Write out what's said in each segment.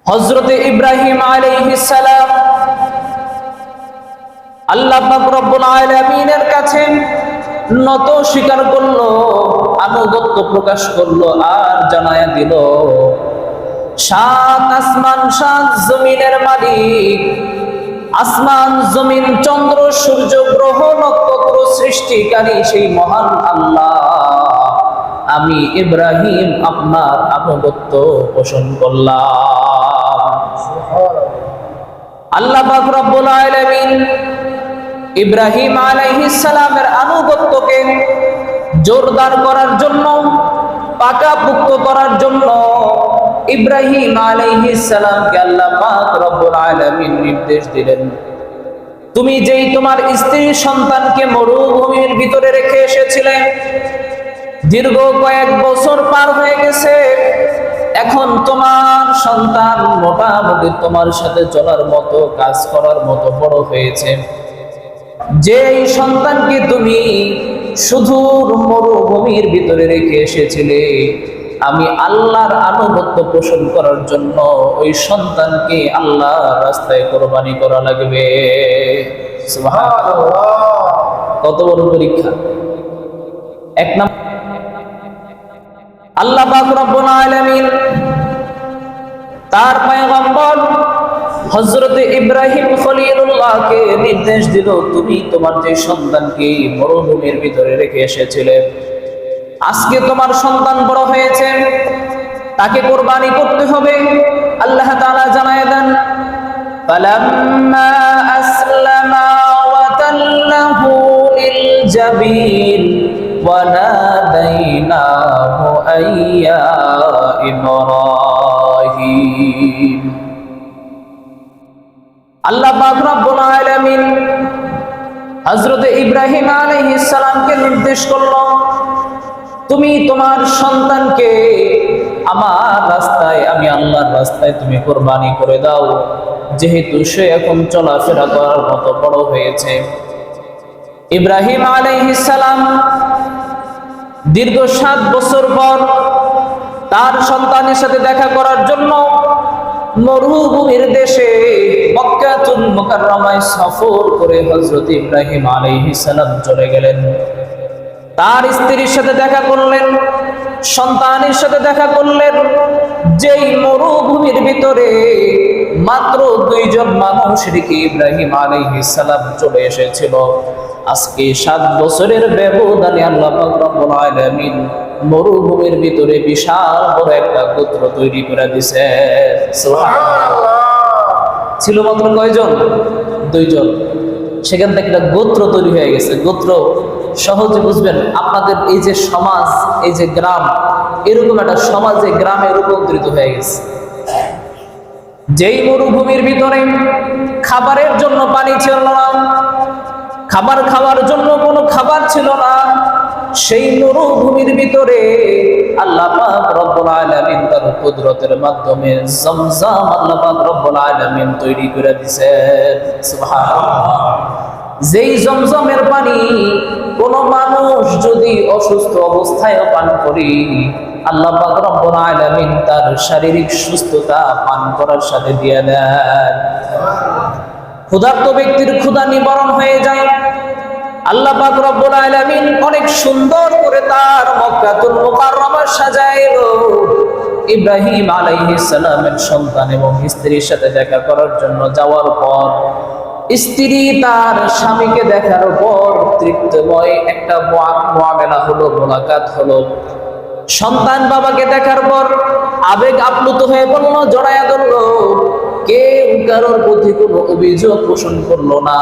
হযরত ইব্রাহিম আলাইহিস সালাম আল্লাহ পাক রব্বুল আলামিনের কাছে নত স্বীকার করলো, আনুগত্য প্রকাশ করলো আর জানায়া দিল, সাত আসমান সাত জমিনের মালিক, আসমান জমিন চন্দ্র সূর্য গ্রহ নক্ষত্র সৃষ্টিকারী সেই মহান আল্লাহ, আমি ইব্রাহিম আপনার আনুগত্য পোষণ করলাম। আল্লাহ পাক রব্বুল আলামিন ইব্রাহিম আলাইহিস সালামের আনুগত্যকে জোরদার করার জন্য, পাকাপোক্ত করার জন্য ইব্রাহিম আলাইহিস সালামকে আল্লাহ পাক রব্বুল আলামিন নির্দেশ দিলেন, তুমি যেই তোমার স্ত্রী সন্তানকে মরুভূমির ভিতরে রেখে এসেছিলে, দীর্ঘ কয়েক বছর পার হয়ে গেছে, এখন তোমার সন্তান মোটামুটি তোমার সাথে চলার মতো, কাজ করার মতো বড় হয়েছে। যেই সন্তানকে তুমি শুধু মরুভূমির ভিতরে রেখে এসেছিলে, আমি আল্লাহর আনুগত্য পোষণ করার জন্য ওই সন্তানকে আল্লাহর রাস্তায় কোরবানি করা লাগবে। সুবহানাল্লাহ, কত বড় পরীক্ষা! এক নাম্বার, আল্লাহ পাক রব্বুল আলামিন তার পয়গম্বর হযরত ইব্রাহিম খলিলুল্লাহকে নির্দেশ দিল, তুমি তোমার যে সন্তানকে মরুভূমির ভিতরে রেখে এসেছিলে, আজকে তোমার সন্তান বড় হয়েছে, তাকে কুরবানি করতে হবে। আল্লাহ তাআলা জানায় দেন, ফালাম্মা আসলামা ওয়া তাল্লাহু লিল জাবিন ওয়া নাদাইনাহু আইয়া ইব্রাহিম। আল্লাহ পাক রব্বুল আলামিন হযরত ইব্রাহিম আলাইহিস সালামকে নির্দেশ করলো, তুমি তোমার সন্তানকে আমার রাস্তায়, আমি আল্লাহর রাস্তায় তুমি কুরবানি করে দাও, যেহেতু সে এখন চলাফেরা করার মতো বড় হয়েছে। ইব্রাহিম আলাইহিস সালাম দীর্ঘ 7 বছর পর তার সন্তানের সাথে দেখা করার জন্য মরুভূমির দেশে মক্কাতুল মুকাররমায় সফর করে হযরত ইব্রাহিম আলাইহিস সালাম চলে গেলেন। তার স্ত্রীর সাথে দেখা করলেন, সন্তানের সাথে দেখা করলেন, যেই মরুভূমির ভিতরে মাত্র 2 জন মানুষ রেখে ইব্রাহিম আলাইহিস সালাম চলে এসেছিল। আজকে 7 বছরের ব্যবধানে আল্লাহ পাক রব্বুল আলামিন মরুভূমির ভিতরে বিশাল বড় একটা গোত্র তৈরি করে দিয়েছে। সুবহানাল্লাহ, ছিল মাত্র কয়জন? 2 জন। সেখান থেকে একটা গোত্র তৈরি হয়ে গেছে। গোত্র সহজে বুঝবেন, আপনাদের এই যে সমাজ, এই যে গ্রাম, এরকম একটা সমাজে গ্রামে রূপান্তরিত হয়ে গেছে। যেই মরুভূমির ভিতরে খাবারের জন্য পানি ছিল না, খাবার খাওয়ার জন্য কোনো খাবার ছিল না, সেই মরুভূমির ভিতরে আল্লাহ পাক রব্বুল আলামিন তার কুদরতের মাধ্যমে জমজম আল্লাহ পাক রব্বুল আলামিন তৈরি করে দিয়েছেন। সুবহানাল্লাহ, যেই জমজমের পানি কোন মানুষ যদি অসুস্থ অবস্থায় পান করি, আল্লাহ পাক রব্বুল আলামিন তার শারীরিক সুস্থতা পান করার সাথে দিয়ে দেন। ক্ষুধার্ত ব্যক্তির ক্ষুধা নিবারণ হয়ে যায়। আল্লাহ পাক রব্বুল আলামিন অনেক সুন্দর করে তার মক্কাতুল মুকাররমা সাজাইলো। ইব্রাহিম আলাইহিস সালামের সন্তান এবং স্ত্রীর সাথে দেখা করার জন্য যাওয়ার পর, স্ত্রী তার স্বামীকে দেখার পর তৃপ্তময় একটা মুআমেলা হলো, মোলাকাত হলো। সন্তান বাবাকে দেখার পর আবেগ আপ্লুত হয়ে পড়ল, জড়ায়া ধরলো। কেউ কারোর প্রতি কোনো অভিযোগ পোষণ করলো না,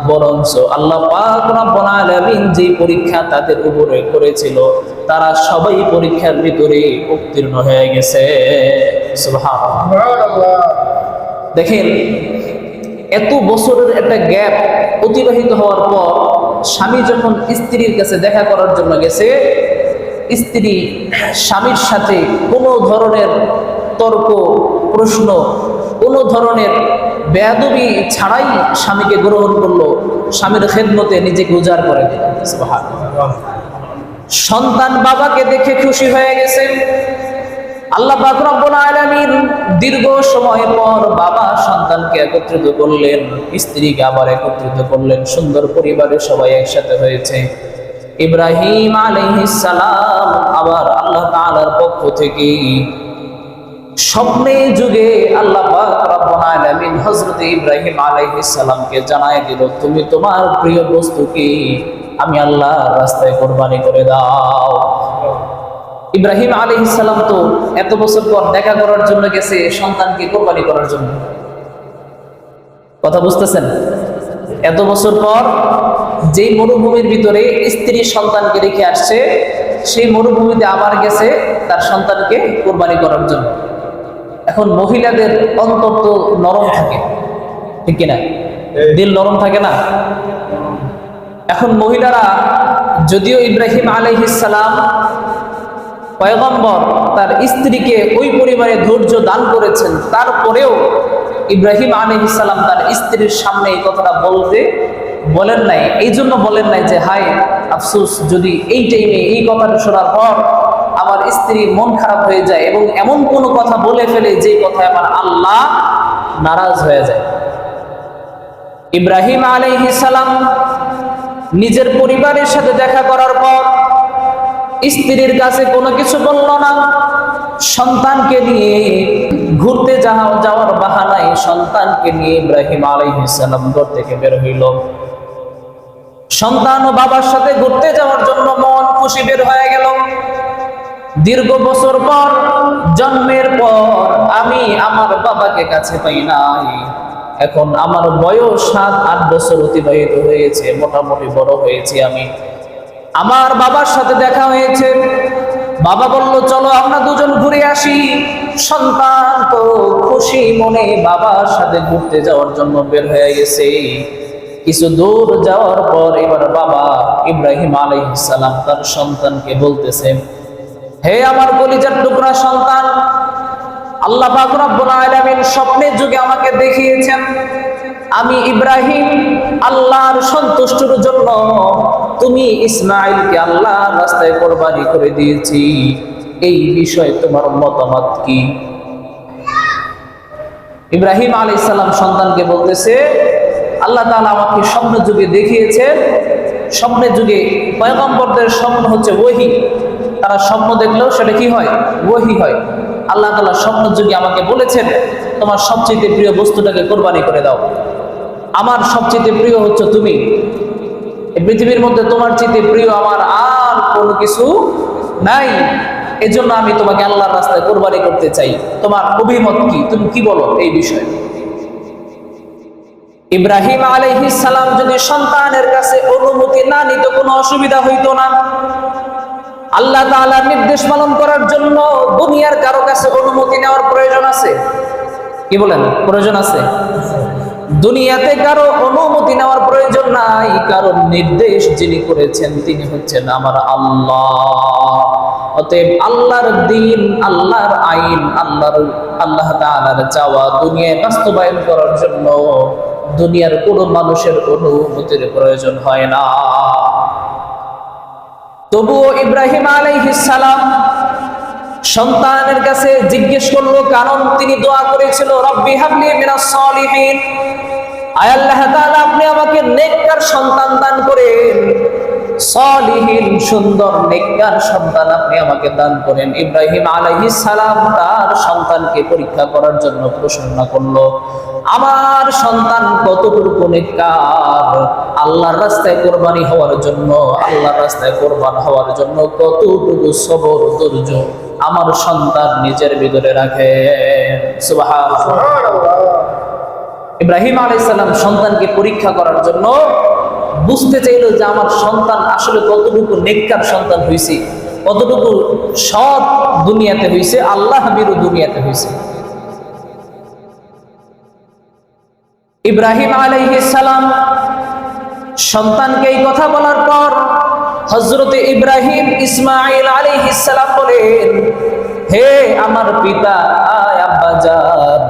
বরঞ্চ আল্লাহ পাক রব্বুল আলামিন যে পরীক্ষা তাদের উপরে করেছিল, তারা সবাই পরীক্ষার ভিতরে উত্তীর্ণ হয়ে গেছে। সুবহানাল্লাহ, দেখেন এত বছরের একটা গ্যাপ অতিবাহিত হওয়ার পর স্বামী যখন স্ত্রীর কাছে দেখা করার জন্য গেছে, স্ত্রী স্বামীর সাথে কোনো ধরনের তর্ক প্রশ্ন, কোনো ধরনের বেয়াদবি ছাড়াই স্বামীকে গ্রহণ করলো, স্বামীর খেদমতে নিজেকে উজাড় করে দিল। সুবহানাল্লাহ, সন্তান বাবাকে দেখে খুশি হয়ে গেছে। আল্লাহ পাক রব্বুল আলামিন দীর্ঘ সময় পর বাবা সন্তানকে একত্রিত করলেন, স্ত্রীকে আবার একত্রিত করলেন, সুন্দর পরিবারের সবাই একসাথে হয়েছে। ইব্রাহিম আলাইহিস সালাম আবার আল্লাহ তাআলার পক্ষ থেকে স্বপ্নে যুগে আল্লাহ পাক রব্বুল আলামিন হযরত ইব্রাহিম আলাইহিস সালামকে জানায় দিল, তুমি তোমার প্রিয় বস্তুকে আমি আল্লাহর রাস্তায় কুরবানি করে দাও। ইব্রাহিম আলাইহিস সালাম তো এত বছর পর দেখা করার জন্য গেছে সন্তানকে কুরবানি করার জন্য। কথা বুঝতেছেন? এত বছর পর যেই মরুভূমির ভিতরে স্ত্রী সন্তানকে রেখে আসছে, সেই মরুভূমিতে আবার গেছে তার সন্তানকে কুরবানি করার জন্য। এখন মহিলাদের অন্তর তো নরম থাকে, ঠিক কিনা? দিল নরম থাকে না? এখন মহিলারা, যদিও ইব্রাহিম আলাইহিস সালাম পয়গম্বর, তার স্ত্রীকে ওই পরিবারে ধৈর্য দান করেছেন, তারপরেও ইব্রাহিম আলাইহিস সালাম তার স্ত্রীর সামনে এই কথাটা বলেন নাই। এই জন্য বলেন নাই যে হায় আফসোস, যদি এই টাইমে এই কথাটা শোনার পর আমার স্ত্রী মন খারাপ হয়ে যায় এবং এমন কোনো কথা বলে ফেলে যে কথায় আমার আল্লাহ নারাজ হয়ে যায়। ইব্রাহিম আলাইহিস সালাম নিজের পরিবারের সাথে দেখা করার পর স্ত্রীর কাছে কোনো কিছু বলল না। সন্তানকে নিয়ে ঘুরতে যাওয়ার বাহানায় সন্তানকে নিয়ে ইব্রাহিম আলাইহিস সালাম ঘর থেকে বের হইল। সন্তান ও বাবার সাথে ঘুরতে যাওয়ার জন্য মন খুশি বের হয়ে গেল। দীর্ঘ বছর পর, জন্মের পর আমি আমার বাবাকে কাছে পাই নাই। এখন আমার বয়স 7-8 বছর অতিবাহিত হয়েছে, মোটামুটি বড় হয়েছি আমি। আমার বাবার সাথে দেখা হয়েছে। বাবা বলল, চলো আমরা দুজন ঘুরে আসি। সন্তান তো খুশি মনে বাবার সাথে ঘুরতে যাওয়ার জন্য বের হয়ে গেছে। কিছু দূর যাওয়ার পর এবার বাবা ইব্রাহিম আলাইহিস সালাম তার সন্তানকে বলতেছে, হে আমার কলিজার টুকরা সন্তান, আল্লাহ পাক রব্বুল আলামিন স্বপ্নের যুগে আমাকে দেখিয়েছেন আমি ইব্রাহিম আল্লাহর সন্তুষ্টির জন্য তুমি ইসমাঈলকে আল্লাহর রাস্তায় কুরবানি করে দিয়েছি। এই বিষয়ে তোমার মতামত কি? ইব্রাহিম আলাইহিস সালাম সন্তানকে বলতেছে, আল্লাহ তাআলা আমাকে স্বপ্ন যুগে দেখিয়েছেন। স্বপ্নের যুগে পয়গম্বরদের স্বপ্ন হচ্ছে ওহী, তারা স্বপ্ন দেখলেও সেটা কি হয়? ওহী হয়। আল্লাহ তাআলা স্বপ্ন যুগে আমাকে বলেছেন, তোমার সবচেয়ে প্রিয় বস্তুটাকে কুরবানি করে দাও। আমার সবচেয়ে প্রিয় হচ্ছে তুমি। এই পৃথিবীর মধ্যে তোমার চেয়ে প্রিয় আমার আর কোনো কিছু নাই। এজন্য আমি তোমাকে আল্লাহর রাস্তায় কুরবানি করতে চাই। তোমার অভিমত কি? তুমি কি বলো এই বিষয়ে? ইব্রাহিম আলাইহিস সালাম যদি সন্তানের কাছে অনুমতি না নিত কোনো অসুবিধা হইতো না। আল্লাহ তাআলার নির্দেশ পালন করার জন্য দুনিয়ার কারো কাছে অনুমতি নেওয়ার প্রয়োজন আছে? কি বলেন? প্রয়োজন আছে? দুনিয়াতে কারো অনুমতি নেওয়ার প্রয়োজন নাই, কারণ নির্দেশ যিনি করেছেন তিনি হচ্ছেন আমার আল্লাহ। অতএব আল্লাহর দ্বীন, আল্লাহর আইন, আল্লাহ তাআলার চাওয়া দুনিয়ায় বাস্তবায়ন করার জন্য দুনিয়ার কোনো মানুষের অনুমতির প্রয়োজন হয় না। তবুও ইব্রাহিম আলাইহিস সালাম সন্তানের কাছে জিজ্ঞেস করলো, কারণ তিনি দোয়া করেছিল, রব্বি হাবলি মিনাস সালিহিন, আয় আল্লাহ তাআলা আপনি আমাকে নেককার সন্তান দান করেন। সালিহিন, সুন্দর নেককার সন্তান আপনি আমাকে দান করেন। ইব্রাহিম আলাইহিস সালাম তার সন্তানকে পরীক্ষা করার জন্য প্রশ্ন করলো, আমার সন্তান কতটুকু নেককার, আল্লাহর রাস্তায় কুরবানি হওয়ার জন্য, আল্লাহর রাস্তায় কুরবান হওয়ার জন্য কতটুকু সবর ধৈর্য আমার সন্তান নিজের ভিতরে রাখে। সুবহানাল্লাহ। ইব্রাহিম আলাইহিস সালাম সন্তানকে পরীক্ষা করার জন্য বুঝতে চাইল যে আমার সন্তান আসলে কতটুকু নেককার সন্তান হয়েছে, কতটুকু সৎ দুনিয়াতে হয়েছে, আল্লাহ ভীরু দুনিয়াতে হয়েছে। ইব্রাহিম আলাইহিস সালাম সন্তানকে এই কথা বলার পর হযরতে ইব্রাহিম ইসমাঈল আলাইহিস সালাম বলেন, হে আমার পিতা, আয় আব্বাজান,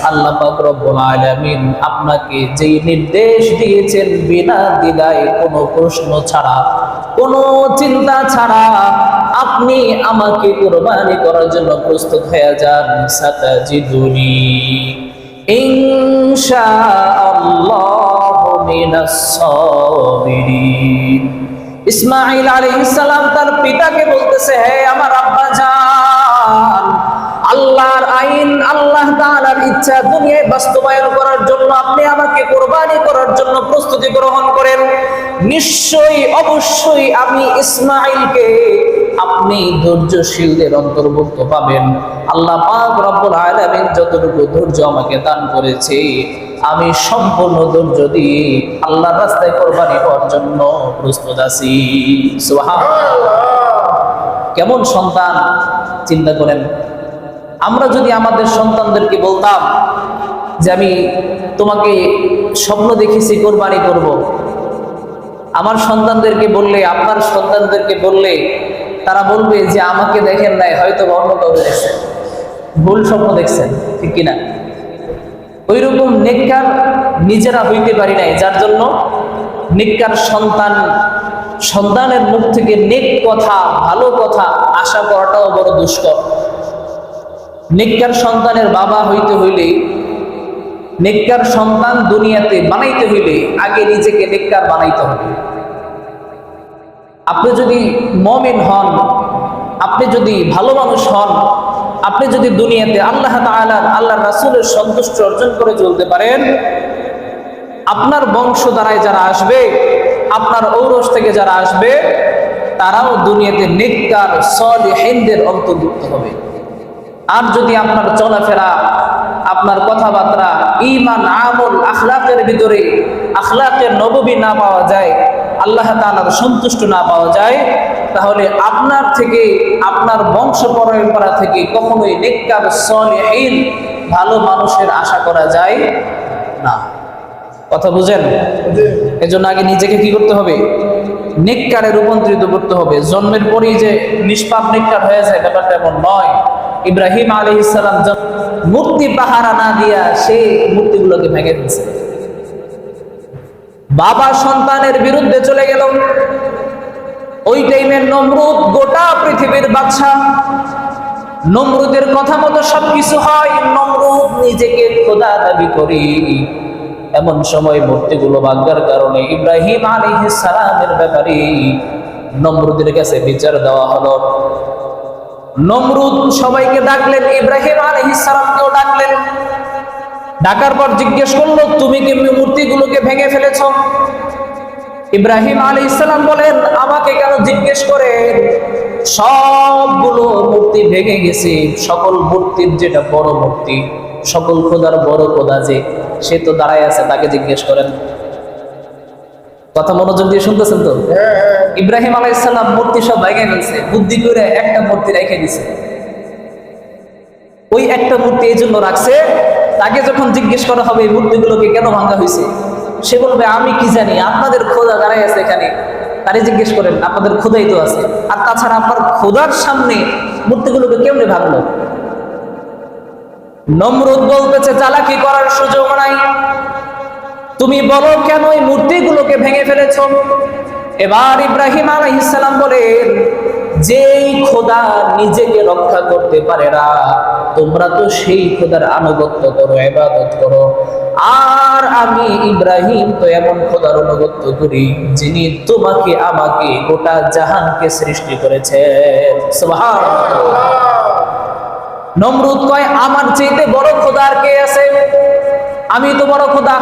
আল্লাহ পাক রব্বুল আলামিন আপনাকে যেই নির্দেশ দিয়েছেন বিনা দ্বিধায় কোনো প্রশ্ন ছাড়া কোনো চিন্তা ছাড়া আপনি আমাকে কুরবানি করার জন্য প্রস্তুত হয়ে যান। সাতাজিদুনি ইনশাআল্লাহু মিনাস সাবিরিন। ইসমাঈল আলাইহিস সালাম তার পিতাকে বলতেছে, হে আমার আব্বা জান, আল্লাহর আইন, আল্লাহ তাআলার ইচ্ছা দুনিয়ায় বাস্তবায়ন করার জন্য আপনি আমাকে কুরবানি করার জন্য প্রস্তুতি গ্রহণ করেন। নিশ্চয়ই অবশ্যই আমি ইসমাঈলকে আপনি ধৈর্যশীলদের অন্তর্ভুক্ত পাবেন। আল্লাহ পাক রব্বুল আলামিন যতটুকু ধৈর্য আমাকে দান করেছে, আমি সম্পূর্ণ ধৈর্য দিয়ে আল্লাহর রাস্তায় কুরবানি করার জন্য প্রস্তুত আছি। সুবহানাল্লাহ। কেমন সন্তান চিন্তা করেন। আমরা যদি আমাদের সন্তানদেরকে বলতাম যে আমি তোমাকে স্বপ্ন দেখেছি কুরবানি করব, আমার সন্তানদেরকে বললে, আপনার সন্তানদেরকে বললে তারা বলবে যে আমাকে দেখেন নাই, হয়তো অন্য কাউকে দেখছেন, ভুল স্বপ্ন দেখছেন, ঠিক কিনা? ওইরকম নেককার নিজেরা হইতে পারি নাই, যার জন্য নেককার সন্তানের মুখ থেকে নেক কথা, ভালো কথা আশা করাটাও বড় দুষ্কর। নেককার সন্তানের বাবা হইতে হইলে, নেককার সন্তান দুনিয়াতে বানাইতে হইলে আগে নিজেকে নেককার বানাইতে হবে। আপনি যদি মুমিন হন, আপনি যদি ভালো মানুষ হন, আপনি যদি দুনিয়াতে আল্লাহ তাআলা, আল্লাহর রাসূলের সন্তুষ্টি অর্জন করে চলতে পারেন, আপনার বংশধারায় যারা আসবে, আপনার ঔরস থেকে যারা আসবে, তারাও দুনিয়াতে নেককার সলিহিনদের অন্তর্ভুক্ত হবে। আর যদি আপনার চলাফেরা, আপনার কথাবার্তা, ঈমান, আমল, আখলাকের ভিতরে আখলাকের নববী না পাওয়া যায়, আল্লাহ তাআলার সন্তুষ্ট না পাওয়া যায়, তাহলে আপনার থেকে, আপনার বংশ পরম্পরা থেকে কখনোই নেককার সলিহিন ভালো মানুষের আশা করা যায় না। কথা বুঝেন? এজন্য আগে নিজেকে কি করতে হবে? নেককারে রূপান্তরিত করতে হবে। জন্মের পরেই যে নিষ্পাপ নেককার হয়ে যায়, ব্যাপারটা এমন নয়। ইব্রাহিম আলাইহিস সালাম মূর্তি পাহারা না দিয়া সেই মূর্তিগুলোকে ভেঙে ফেলছে। বাবা সন্তানের বিরুদ্ধে চলে গেল। ওই টাইমে নমরুদ গোটা পৃথিবীর বাদশা, নমরুদের কথা মতো সবকিছু হয়। নমরুদ নিজেকে খোদা দাবি করি। এমন সময় মূর্তিগুলো ভাঙার কারণে ইব্রাহিম আলাইহিস সালামের ব্যাপারে নমরুদের কাছে বিচার দেওয়া হলো। নমরুদ সবাইকে ডাকলেন, ইব্রাহিম আলাইহিস সালামকেও ডাকলেন। ডাকার পর জিজ্ঞেস করলো, তুমি কি মূর্তিগুলোকে ভেঙে ফেলেছ? ইব্রাহিম আলাইহিস সালাম বলেন, আমাকে কেন জিজ্ঞেস করেন? সবগুলো মূর্তি ভেঙে গেছে। সকল মূর্তির যেটা বড় মূর্তি, সকল খোদার বড় খোদা যে, সে তো দাঁড়ায় আছে, তাকে জিজ্ঞেস করেন। কথা মনোযোগ দিয়ে শুনতেছেন তো? ইব্রাহিম আলাইহিস সালাম মূর্তি সব ভেঙে ফেলছে, বুদ্ধি করে একটা মূর্তি রেখে দিছে। ওই একটা মূর্তি এই জন্য রাখছে, তাকে যখন জিজ্ঞেস করা হবে এই মূর্তিগুলোকে কেন ভাঙা হয়েছে, সে বলবে আমি কি জানি, আপনাদের খোদা দাঁড়ায় আছে এখানে, তারে জিজ্ঞেস করেন, আপনাদের খোদাই তো আছে। আর তাছাড়া আপনার খোদার সামনে মূর্তিগুলোকে কেমনে ভাঙলো? নমরুদ বলতেছে, চালাকি করার সুযোগ নাই, তুমি বলো কেন এই মূর্তিগুলোকে ভেঙে ফেলেছ? এবার ইব্রাহিম আলাইহিস সালাম বলেন, যেই খোদা নিজেকে রক্ষা করতে পারে না, তোমরা তো সেই খোদার আনুগত্য করো, ইবাদত করো। আর আমি ইব্রাহিম তো এমন খোদার আনুগত্য করি যিনি তোমাকে, আমাকে, গোটা জাহানকে সৃষ্টি করেছেন। সুবহানাল্লাহ। নমরুদ কয়, আমার চাইতে বড় খোদা আর কে আছে? আমি তো বড় খোদা।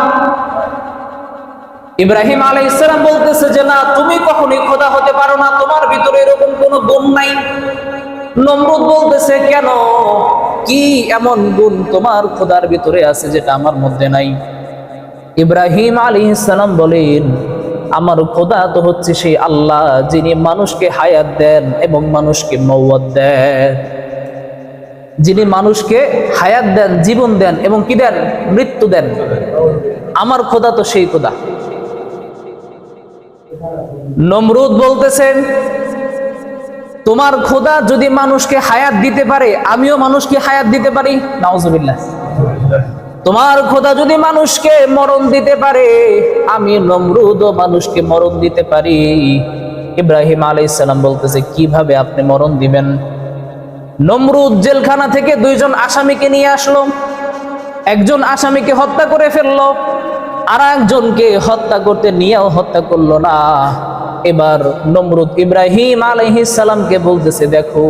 ইব্রাহিম আলাইহিস সালাম বলতেছে যে না, তুমি কখনোই খোদা হতে পারো না, তোমার ভিতরে এরকম কোনো গুণ নাই। নমরুদ বলতেছে, কেন, কি এমন গুণ তোমার খোদার ভিতরে আছে যেটা আমার মধ্যে নাই? ইব্রাহিম আলাইহিস সালাম বলেন, আমার খোদা তো হচ্ছে সেই আল্লাহ যিনি মানুষকে হায়াত দেন এবং মানুষকে মওয়াত দেন, যিনি মানুষকে হায়াত দেন, জীবন দেন এবং কি দেন? মৃত্যু দেন। আমার খোদা তো সেই খোদা। নমরুদ বলতেছেন, তোমার খোদা যদি মানুষকে হায়াত দিতে পারে, আমিও মানুষকে হায়াত দিতে পারি। নাউজুবিল্লাহ। তোমার খোদা যদি মানুষকে মরণ দিতে পারে, আমি নমরুদও মানুষকে মরণ দিতে পারি। ইব্রাহিম আলাইহিস সালাম বলতেছে, কিভাবে আপনি মরণ দিবেন? নমরুদ জেলখানা থেকে দুইজন আসামিকে নিয়ে আসলো। একজন আসামিকে হত্যা করে ফেললো, আর একজনকে হত্যা করতে নিয়েও হত্যা করলো না। এবার নমরুদ ইব্রাহিম আলাইহিস সালামকে বলতেছে, দেখো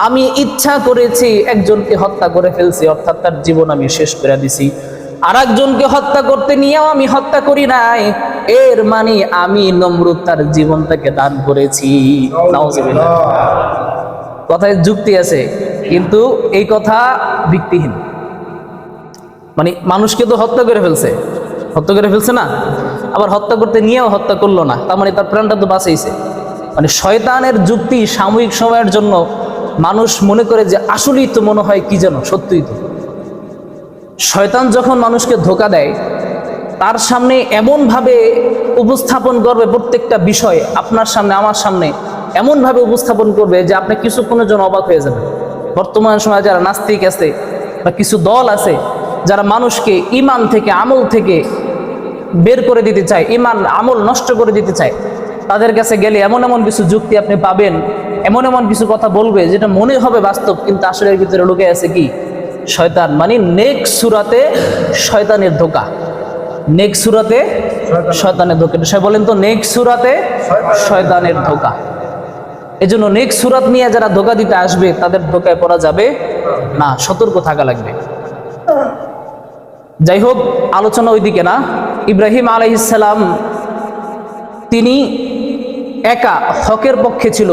আমি ইচ্ছা করেছি একজনকে হত্যা করে ফেলছি, অর্থাৎ তার জীবন আমি শেষ করে দিছি। আর একজনকে হত্যা করতে নিয়েও আমি হত্যা করি নাই, এর মানে আমি নমরুদ তার জীবনটাকে দান করেছি। নাউজুবিল্লাহ। কথায় যুক্তি আছে, কিন্তু এই কথা ভিত্তিহীন। মানে মানুষকে তো হত্যা করে ফেলছে না, আবার হত্যা করতে নিয়েও হত্যা করলো না, তার মানে তার প্রাণটা তো বাঁচাইছে। মানে শয়তানের যুক্তি সাময়িক সময়ের জন্য মানুষ মনে করে যে আসলেই তো মনে হয় কি যেন সত্যিই তো। শয়তান যখন মানুষকে ধোঁকা দেয়, তার সামনে এমনভাবে উপস্থাপন করবে প্রত্যেকটা বিষয়, আপনার সামনে আমার সামনে এমনভাবে উপস্থাপন করবে যে আপনি কিছুক্ষণের জন্য অবাক হয়ে যাবেন। বর্তমান সময়ে যারা নাস্তিক আছে বা কিছু দল আছে যারা মানুষকে ইমান থেকে, আমল থেকে বের করে দিতে চায়, ইমান আমল নষ্ট করে দিতে চায়, তাদের কাছে গেলে এমন এমন কিছু যুক্তি আপনি পাবেন, এমন এমন কিছু কথা বলবে যেটা মনে হবে বাস্তব, কিন্তু আসলে এর ভিতরে লুকে আছে কি? শয়তান। মানে নেক্সট সূরাতে শয়তানের ধোঁকা, নেক্সট সূরাতে শয়তানের ধোঁকা। সে বলেন তো নেক্সট সূরাতে শয়তানের ধোঁকা। এই জন্য নেক্সট সূরাত নিয়ে যারা ধোঁকা দিতে আসবে তাদের ধোঁকায় পড়া যাবে না, সতর্ক থাকা লাগবে। যাই হোক, আলোচনা ওইদিকে না। ইব্রাহিম আলাইহিস সালাম তিনি একা হকের পক্ষে ছিল,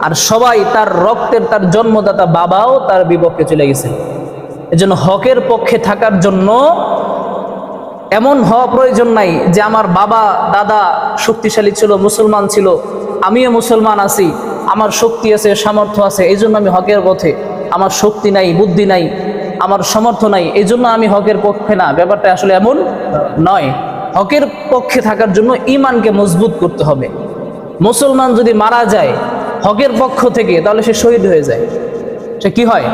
আর সবাই তার রক্তের, তার জন্মদাতা বাবাও তার বিপক্ষে চলে গেছে। এজন্য হকের পক্ষে থাকার জন্য এমন হওয়া প্রয়োজন নাই যে আমার বাবা দাদা শক্তিশালী ছিল, মুসলমান ছিল, আমিও মুসলমান আছি, আমার শক্তি আছে, সামর্থ্য আছে, এই জন্য আমি হকের পথে। আমার শক্তি নাই, বুদ্ধি নাই, আমার সামর্থ্য নাই, এই জন্য আমি হকের পক্ষে না। ব্যাপারটা আসলে এমন নয়। হকের পক্ষে থাকার জন্য ঈমানকে মজবুত করতে হবে। মুসলমান যদি মারা যায় হকের পক্ষ থেকে, তাহলে সে শহীদ হয়ে যায়, সে কি হয়?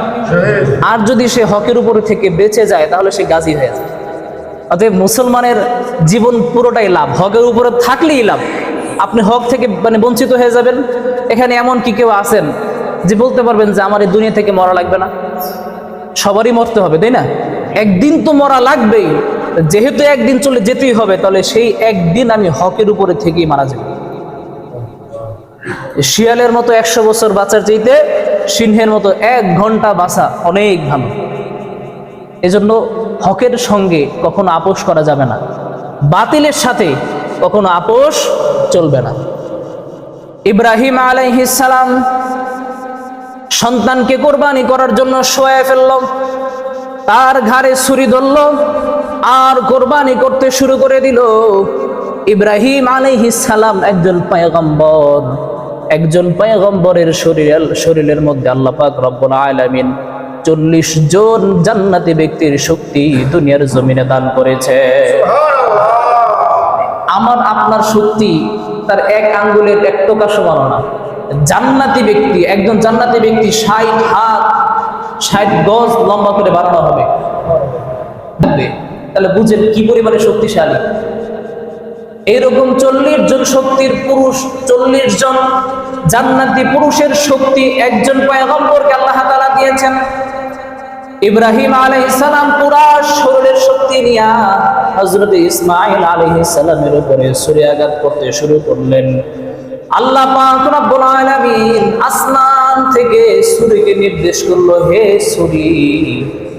আর যদি সে হকের উপরে থেকে বেঁচে যায় তাহলে সে গাজী হয়ে যায়। অতএব মুসলমানের জীবন পুরোটাই লাভ, হকের উপরে থাকলেই লাভ। আপনি হক থেকে বঞ্চিত হয়ে যাবেন। এখানে এমন কি কেউ আছেন যে বলতে পারবেন যে আমার এই দুনিয়া থেকে মরা লাগবে না? সবারই মরতে হবে, তাই না? একদিন তো মরা লাগবেই। যেহেতু একদিন চলে যেতেই হবে, তাহলে সেই একদিন আমি হকের উপরে থেকেই মারা যাব। শিয়ালের মতো 100 বছর বাঁচার চাইতে সিংহের মতো 1 ঘন্টা বাঁচা অনেক ভালো। এজন্য হকের সঙ্গে কখনো আপোষ করা যাবে না, বাতিলের সাথে কখনো আপোষ চলবে না। ইব্রাহিম আলাইহিস সালাম সন্তানকে কোরবানি করার জন্য শোয়া ফেলল, তার ঘাড়ে ছুরি ধরল আর কোরবানি করতে শুরু করে দিল। ইব্রাহিম আলাইহিস সালাম একজন পয়গম্বর, একজন পয়গম্বরের শরীরের মধ্যে আল্লাহ পাক রব্বুল আলামিন 40 জন জান্নাতি ব্যক্তির শক্তি দুনিয়ার জমিনে দান করেছে। আমার আপনার শক্তি তার 1 আঙ্গুলের 1 টোকা সমান না। জান্নাতি ব্যক্তি, একজন জান্নাতি ব্যক্তি 60 হাত 60 গজ লম্বা করে বানানো হবে। তাহলে বুঝেন কি পরিমাণে শক্তিশালী। এরকম 40 জন শক্তির পুরুষ, 40 জন জান্নাতি পুরুষের শক্তি একজন পয়গম্বরকে আল্লাহ তাআলা দিয়েছেন। ইব্রাহিম আলাইহিস সালাম পুরা শরীরের শক্তি নিয়ে হযরত ইসমাঈল আলাইহিস সালামের উপরে ছুরিয়াঘাত করতে শুরু করলেন। আল্লাহ পাক রব্বুল আলামিন আসমান থেকে ছুরিকে নির্দেশ করলো, হে ছুরি,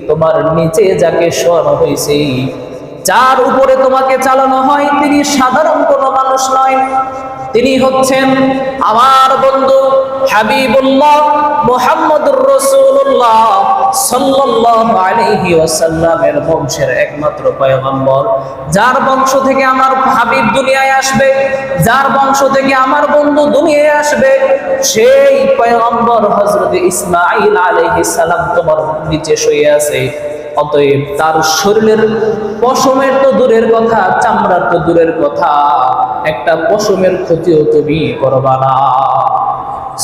তোমার নিচে যাকে শোয়ানো হয়েছে, যার উপরে তোমাকে চালানো হয়, তিনি সাধারণ কোনো মানুষ নয়, তিনি হচ্ছেন আমার বন্ধু হাবিবুল্লাহ মুহাম্মদুর রাসূলুল্লাহ সাল্লাল্লাহু আলাইহি ওয়াসাল্লামের বংশের একমাত্র পয়গম্বর, যার বংশ থেকে আমার হাবিব দুনিয়ায় আসবে, যার বংশ থেকে আমার বন্ধু দুনিয়ায় আসবে, সেই পয়গম্বর হযরত ইসমাঈল আলাইহিস সালাম তোমার নিচে শুয়ে আছে। অতএব তার শরীরের পশমের তো দূরের কথা, চামড়ার তো দূরের কথা, একটা পশমের ক্ষতিও তুমি করবা না।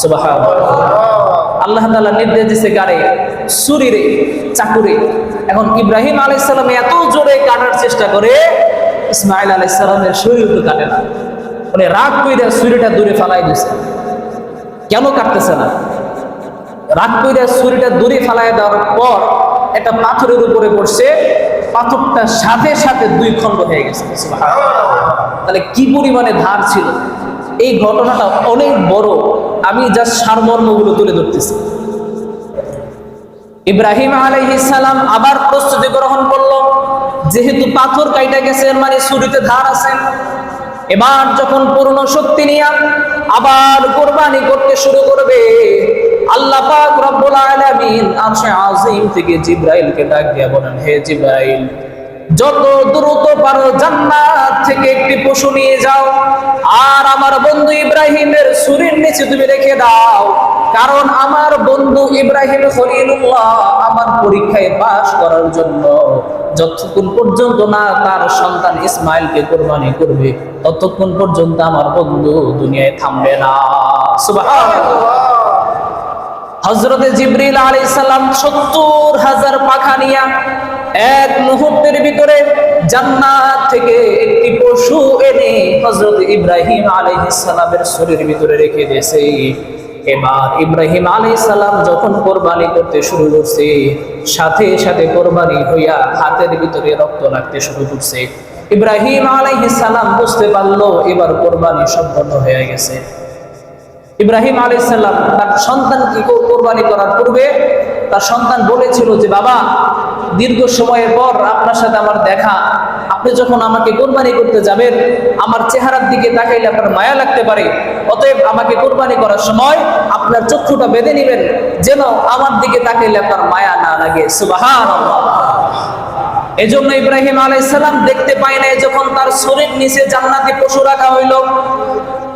সুবহানাল্লাহ। আল্লাহ তাআলা নির্দেশ দিয়েছে গারে, ছুরিরে, চাকুরে। এখন ইব্রাহিম আলাইহিস সালাম এত জোরে কাটার চেষ্টা করে, ইসমাঈল আলাইহিস সালামের শরীর তো কাটে না। বলে রাগ কইরা ছুরিটা দূরে ফালাই দিছে। কেন কাটতেছে না? রাগ কইরা ছুরিটা দূরে ফালাই দেওয়ার পর একটা পাথরের উপরে পড়ছে, পাথরটা সাথে সাথে দুই খণ্ড হয়ে গেছে। তাহলে কি পরিমাণে ধার ছিল! এই ঘটনাটা অনেক বড়, আমি জাস্ট সারমর্মগুলো তুলে ধরতেছি। ইব্রাহিম আলাইহিস সালাম আবার প্রস্তুতি গ্রহণ করলো, যেহেতু পাথর কাইটা গেছে মানে ছুরিতে ধার আছে। এবার যখন পূর্ণ শক্তি নিয়ে আবার কুরবানি করতে শুরু করবে, আল্লাহ পাক রব্বুল আলামিন আরশে আজিম থেকে জিবরাইলকে ডাক দিয়ে বলেন, হে জিবরাইল, যত দ্রুত পারো জান্নাত থেকে একটি পশু নিয়ে যাও, আর আমার বন্ধু ইব্রাহিমের ছুরির নিচে তুমি রেখে দাও। কারণ আমার বন্ধু ইব্রাহিম খলিলুল্লাহ আমার পরীক্ষায় পাশ করার জন্য যতক্ষণ পর্যন্ত না তার সন্তান ইসমাইলকে কুরবানি করবে, ততক্ষণ পর্যন্ত আমার বন্ধু দুনিয়ায় থামবে না। সুবহানাল্লাহ। হযরতে জিবরিল আলাইহিস সালাম ৭০,০০০ পাখা নিয়ে এক মুহূর্তের ভিতরে জান্নাত থেকে একটি পশু এনে হযরত ইব্রাহিম আলাইহিস সালামের শরীরের ভিতরে রেখে দিয়েছে। এবার ইব্রাহিম আলাইহিস সালাম যখন কুরবানি করতে শুরু করছে, সাথে সাথে কুরবানি হইয়া হাতের ভিতরে রক্ত লাগতে শুরু করছে। ইব্রাহিম আলাইহিস সালাম বুঝতে পারলো এবার কুরবানি সম্পন্ন হয়ে গেছে। ইব্রাহিম আলাইহিস সালাম তার সন্তানকে কুরবানি করার পূর্বে তার সন্তান বলেছিল যে, বাবা, দীর্ঘ সময়ের পর আপনার সাথে আমার দেখা, আপনি যখন আমাকে কুরবানি করতে যাবেন আমার চেহারার দিকে তাকাইলে আপনার মায়া লাগতে পারে, অতএব আমাকে কুরবানি করার সময় আপনার চক্ষুটা বেঁধে নেবেন যেন আমার দিকে তাকাইলে আপনার মায়া না লাগে। সুবহানাল্লাহ। এজন্য ইব্রাহিম আলাইহিস সালাম দেখতে পায় না, যখন তার শরীর নিচে জান্নাতি পশু রাখা হইল,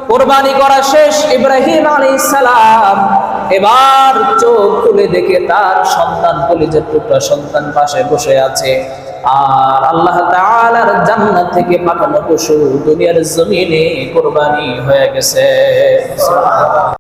কুরবানি করা শেষ, ইব্রাহিম আলাইহিস সালাম এবার চোখ খুলে দেখে তার সন্তান, কলিজার টুকরা সন্তান পাশে বসে আছে, আর আল্লাহ তাআলার জান্নাত থেকে পাঠানো পশু দুনিয়ার জমিনে কুরবানি হয়ে গেছে।